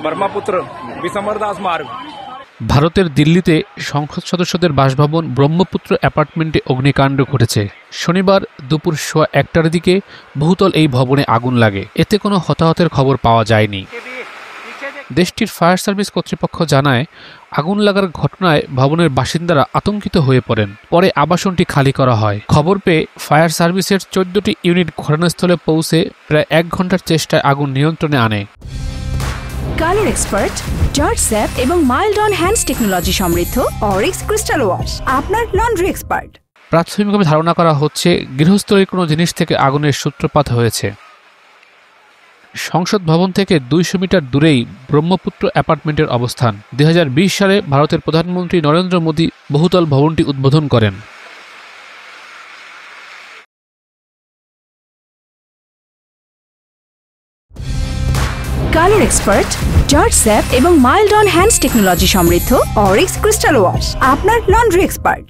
ব্রহ্মপুত্র বিসমরদাস মার্গ। ভারতের দিল্লিতে সংসদ সদস্যদের বাসভবন ব্রহ্মপুত্র অ্যাপার্টমেন্টে অগ্নিকাণ্ড ঘটেছে। শনিবার দুপুর 1টার দিকে বহুতল এই ভবনে আগুন লাগে। এতে কোনো হতাহতের খবর পাওয়া যায়নি। দেশটির ফায়ার সার্ভিস কর্তৃপক্ষ জানায়, আগুন লাগার ঘটনায় ভবনের বাসিন্দারা আতঙ্কিত হয়ে পড়েন। পরে আবাসনটি খালি করা হয়। খবর পেয়ে ফায়ার সার্ভিসের 14টি ইউনিট ঘটনাস্থলে পৌঁছে প্রায় 1 ঘন্টার চেষ্টায় আগুন নিয়ন্ত্রণে আনে। কালার এক্সপার্ট, জর্জ স্যাপ এবং মাইল্ড অন হ্যান্ডস টেকনোলজি সমৃদ্ধ অরিক্স ক্রিস্টাল ওয়াশ আপনার লন্ড্রি এক্সপার্ট। প্রাথমিকভাবে ধারণা করা হচ্ছে গৃহস্থলীর কোনো জিনিস থেকে আগুনের সূত্রপাত হয়েছে। সংসদ ভবন থেকে 200 মিটার দূরেই ব্রহ্মপুত্র অ্যাপার্টমেন্টের অবস্থান। 2020 সালে ভারতের প্রধানমন্ত্রী নরেন্দ্র মোদী বহুতল ভবনটি উদ্বোধন করেন। কালার এক্সপার্ট, জর্জ স্যাপ এবং মাইল্ড অন হ্যান্ডস টেকনোলজি সমৃদ্ধ অরিক্স ক্রিস্টাল ওয়াশ আপনার লন্ড্রি এক্সপার্ট।